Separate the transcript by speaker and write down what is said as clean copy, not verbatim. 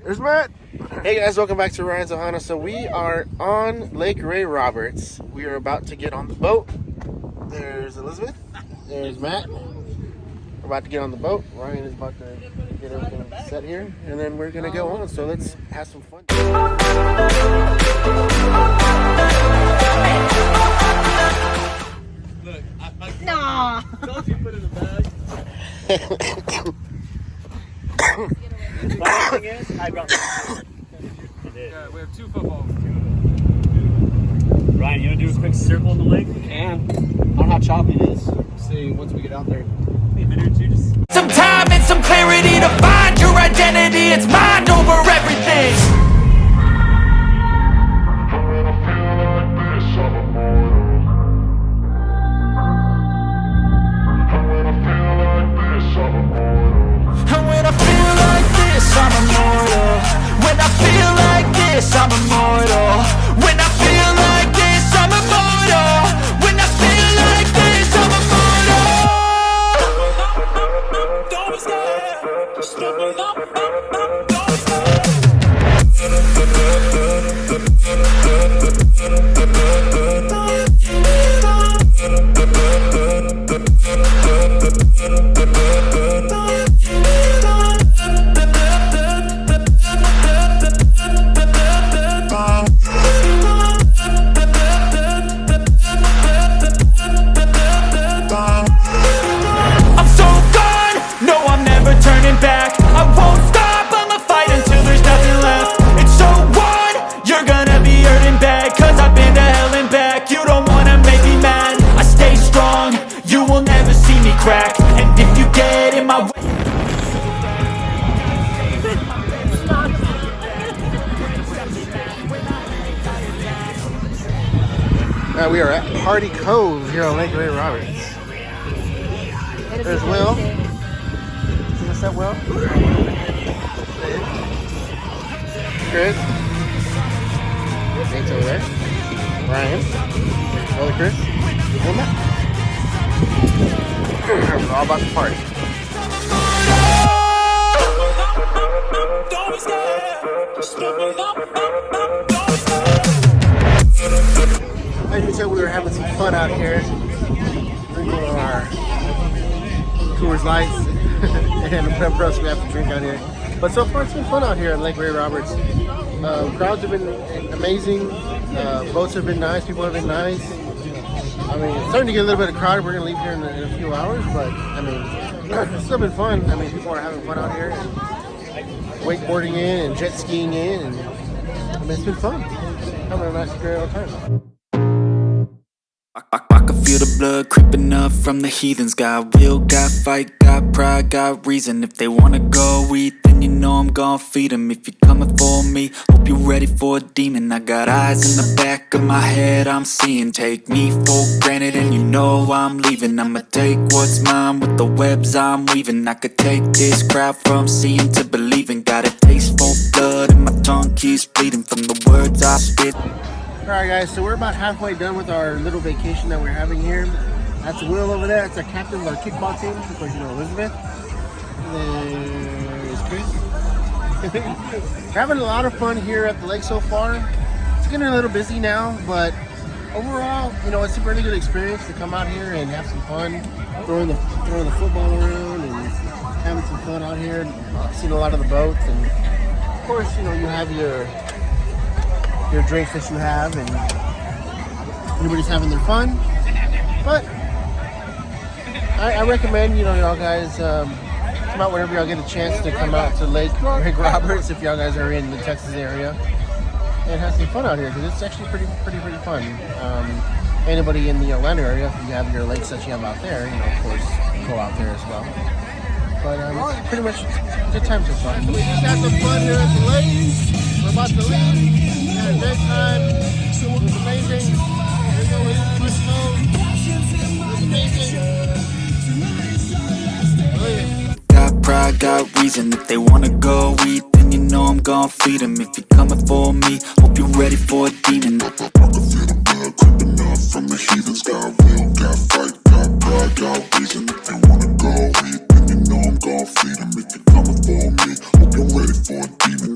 Speaker 1: There's Matt. Hey guys, welcome back to Ryan's Ohana. So we are on Lake Ray Roberts. We are about to get on the boat. There's Elizabeth. There's Matt. We're about to get on the boat. Ryan is about to get everything set here, and then we're gonna go on. So let's have some fun.
Speaker 2: Look,
Speaker 3: Nah.
Speaker 2: Don't you put it in the bag? My thing is, I brought my Yeah, we have 2 footballs. Ryan, you want to do a quick circle in the lake?
Speaker 1: I don't know how choppy it is. See once we get out there.
Speaker 2: Maybe a minute or 2, just...
Speaker 4: Some time and some clarity to find your identity. It's mind over everything. And when I feel like this, I'm immortal. When I feel like this, I'm immortal. When I feel like this, I'm immortal. When I feel like this, I'm immortal. Don't be scared. Just give me the don't I'm so gone, no I'm never turning back. I won't stop, I'ma fight until there's nothing left. It's so on, you're gonna be hurting bad. Cause I've been to hell and back. You don't wanna make me mad, I stay strong. You will never see me crack. And if you get in my way,
Speaker 1: We are at Party Cove here on Lake Ray Roberts. There's Will. See what's up, Will? Chris. Nate's over there. Ryan. Brother Chris. And Matt. We're all about to party.
Speaker 4: don't be scared. Just give me the
Speaker 1: As you can tell, we were having some fun out here. Drinking our Coors Lights and whatever else we have to drink out here. But so far, it's been fun out here at Lake Ray Roberts. Crowds have been amazing. Boats have been nice. People have been nice. I mean, it's starting to get a little bit crowded. We're going to leave here in a few hours. But, I mean, it's still been fun. I mean, people are having fun out here. And wakeboarding in and jet skiing in. And, I mean, it's been fun. Having a nice, great old time.
Speaker 4: I can feel the blood creeping up from the heathens. Got will, got fight, got pride, got reason. If they wanna go eat, then you know I'm gon' feed them. If you're coming for me, hope you're ready for a demon. I got eyes in the back of my head, I'm seeing. Take me for granted and you know I'm leaving. I'ma take what's mine with the webs I'm weaving. I could take this crowd from seeing to believing. Got a taste for blood and my tongue keeps bleeding from the words I spit.
Speaker 1: Alright guys, so we're about halfway done with our little vacation that we're having here. That's Will over there. That's our captain of our kickball team. Of course, you know Elizabeth. There's Chris. We're having a lot of fun here at the lake so far. It's getting a little busy now, but overall, you know, it's a really good experience to come out here and have some fun, throwing the football around and having some fun out here. Seeing a lot of the boats, and of course, you know, you have your drinks that you have, and everybody's having their fun. But I recommend, you know, y'all guys come out whenever y'all get a chance to come out to Lake Roberts if y'all guys are in the Texas area, and have some fun out here because it's actually pretty fun. Anybody in the Atlanta area, if you have your lakes that you have out there, you know, of course, go out there as well. But it's pretty much a good time so far. So we just had some fun here at the lake. We're about to leave. We had a great time. It was amazing. It was amazing.
Speaker 4: Got pride, got reason. If they wanna go eat, then you know I'm gon' feed them. If you're coming for me, hope you're ready for a demon.
Speaker 5: I can feel the blood creeping up from the heathens. Got will, got fight, got pride, got reason. If they wanna go eat, then you know I'm gon' feed them. If you're coming for me, hope you're ready for a demon.